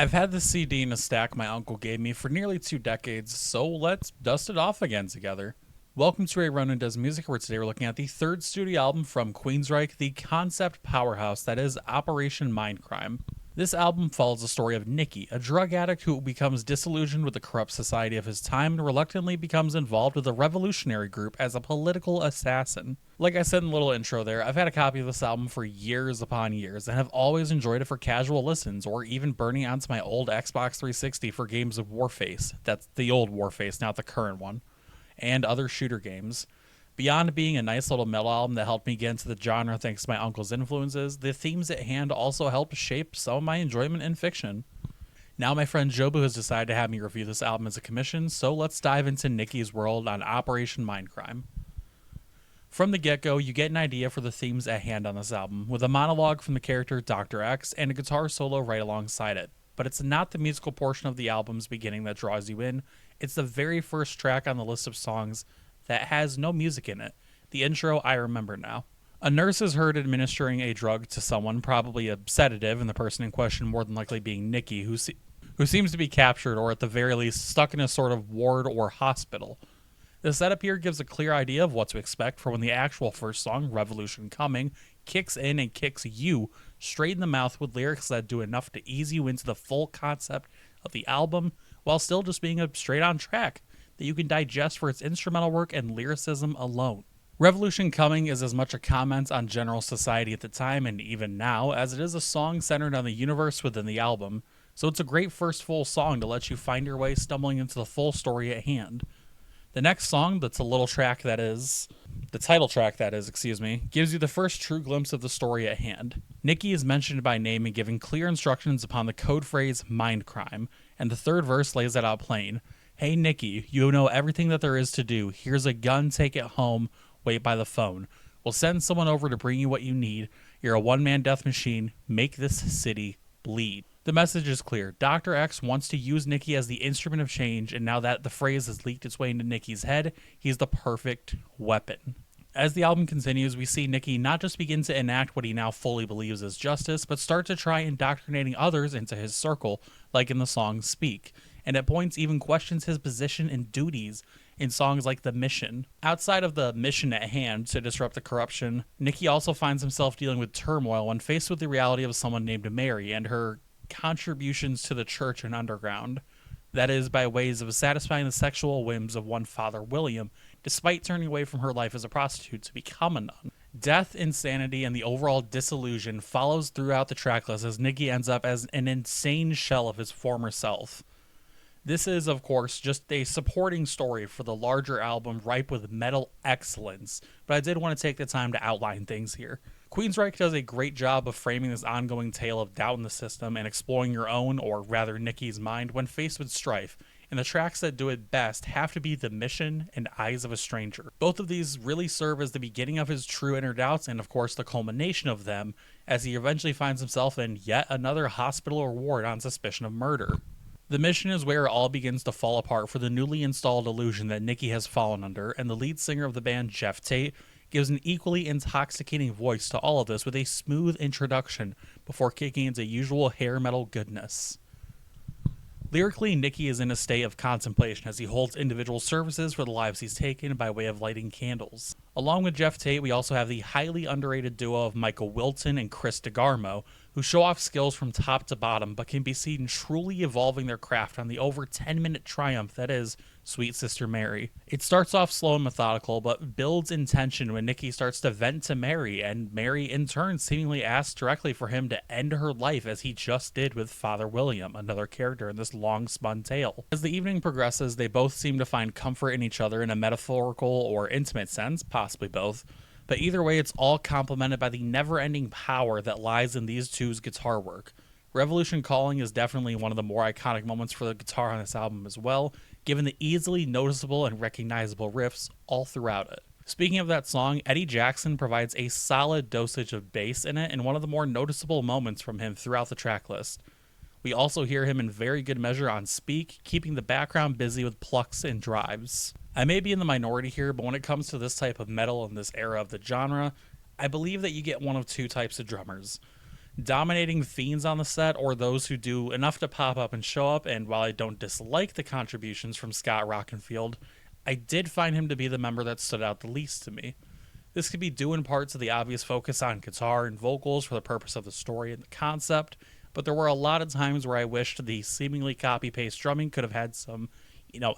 I've had this CD in a stack my uncle gave me for nearly 2 decades, so let's dust it off again together. Welcome to A Ronan Does Music, where today we're looking at the third studio album from Queensryche, the concept powerhouse that is Operation Mindcrime. This album follows the story of Nicky, a drug addict who becomes disillusioned with the corrupt society of his time and reluctantly becomes involved with a revolutionary group as a political assassin. Like I said in the little intro there, I've had a copy of this album for years upon years and have always enjoyed it for casual listens or even burning onto my old Xbox 360 for games of Warface. That's the old Warface, not the current one, and other shooter games. Beyond being a nice little metal album that helped me get into the genre thanks to my uncle's influences, the themes at hand also helped shape some of my enjoyment in fiction. Now my friend Jobu has decided to have me review this album as a commission, so let's dive into Nicky's world on Operation Mindcrime. From the get-go, you get an idea for the themes at hand on this album, with a monologue from the character Dr. X and a guitar solo right alongside it. But it's not the musical portion of the album's beginning that draws you in, it's the very first track on the list of songs that has no music in it. The intro, I remember now. A nurse is heard administering a drug to someone, probably a sedative, and the person in question more than likely being Nicky, who seems to be captured or at the very least stuck in a sort of ward or hospital. The setup here gives a clear idea of what to expect for when the actual first song, Revolution Coming, kicks in and kicks you straight in the mouth with lyrics that do enough to ease you into the full concept of the album while still just being a straight on track that you can digest for its instrumental work and lyricism alone. Revolution Coming is as much a comment on general society at the time and even now as it is a song centered on the universe within the album, so it's a great first full song to let you find your way stumbling into the full story at hand. The next song, that's a little track that is, the title track that is, gives you the first true glimpse of the story at hand. Nicky is mentioned by name and given clear instructions upon the code phrase Mindcrime, and the third verse lays that out plain. Hey Nicky, you know everything that there is to do. Here's a gun, take it home, wait by the phone. We'll send someone over to bring you what you need. You're a one-man death machine. Make this city bleed. The message is clear. Dr. X wants to use Nicky as the instrument of change, and now that the phrase has leaked its way into Nicky's head, he's the perfect weapon. As the album continues, we see Nicky not just begin to enact what he now fully believes is justice, but start to try indoctrinating others into his circle, like in the song Speak, and at points even questions his position and duties in songs like The Mission. Outside of the mission at hand to disrupt the corruption, Nicky also finds himself dealing with turmoil when faced with the reality of someone named Mary and her contributions to the church and underground. That is, by ways of satisfying the sexual whims of one Father William, despite turning away from her life as a prostitute to become a nun. Death, insanity, and the overall disillusion follows throughout the tracklist as Nicky ends up as an insane shell of his former self. This is, of course, just a supporting story for the larger album ripe with metal excellence, but I did want to take the time to outline things here. Queensryche does a great job of framing this ongoing tale of doubt in the system and exploring your own, or rather Nicky's mind, when faced with strife, and the tracks that do it best have to be The Mission and Eyes of a Stranger. Both of these really serve as the beginning of his true inner doubts and, of course, the culmination of them as he eventually finds himself in yet another hospital or ward on suspicion of murder. The Mission is where it all begins to fall apart for the newly installed illusion that Nicky has fallen under, and the lead singer of the band, Jeff Tate, gives an equally intoxicating voice to all of this with a smooth introduction before kicking into usual hair metal goodness. Lyrically, Nicky is in a state of contemplation as he holds individual services for the lives he's taken by way of lighting candles. Along with Jeff Tate, we also have the highly underrated duo of Michael Wilton and Chris DeGarmo, who show off skills from top to bottom but can be seen truly evolving their craft on the over 10-minute triumph that is Sweet Sister Mary. It starts off slow and methodical, but builds in tension when Nicky starts to vent to Mary, and Mary in turn seemingly asks directly for him to end her life as he just did with Father William, another character in this long-spun tale. As the evening progresses, they both seem to find comfort in each other in a metaphorical or intimate sense, possibly both, but either way it's all complemented by the never-ending power that lies in these two's guitar work. Revolution Calling is definitely one of the more iconic moments for the guitar on this album as well, given the easily noticeable and recognizable riffs all throughout it. Speaking of that song, Eddie Jackson provides a solid dosage of bass in it and one of the more noticeable moments from him throughout the tracklist. We also hear him in very good measure on Speak, keeping the background busy with plucks and drives. I may be in the minority here, but when it comes to this type of metal in this era of the genre, I believe that you get one of two types of drummers. dominating fiends on the set or those who do enough to pop up and show up, and while I don't dislike the contributions from Scott Rockenfield, I did find him to be the member that stood out the least to me. This could be due in part to the obvious focus on guitar and vocals for the purpose of the story and the concept, but there were a lot of times where I wished the seemingly copy-paste drumming could have had some,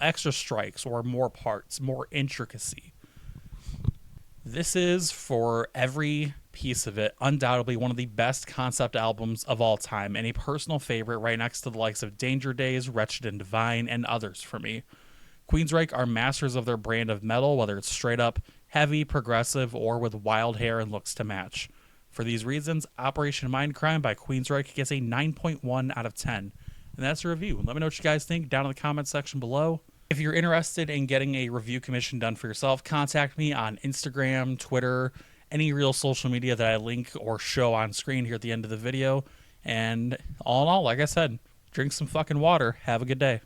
extra strikes or more parts, more intricacy. This is, for every piece of it, undoubtedly one of the best concept albums of all time, and a personal favorite right next to the likes of Danger Days, Wretched and Divine, and others for me. Queensryche are masters of their brand of metal, whether it's straight up, heavy, progressive, or with wild hair and looks to match. For these reasons, Operation Mindcrime by Queensryche gets a 9.1 out of 10. And that's a review. Let me know what you guys think down in the comment section below. If you're interested in getting a review commission done for yourself, contact me on Instagram, Twitter, any real social media that I link or show on screen here at the end of the video. And all in all, like I said, drink some fucking water. Have a good day.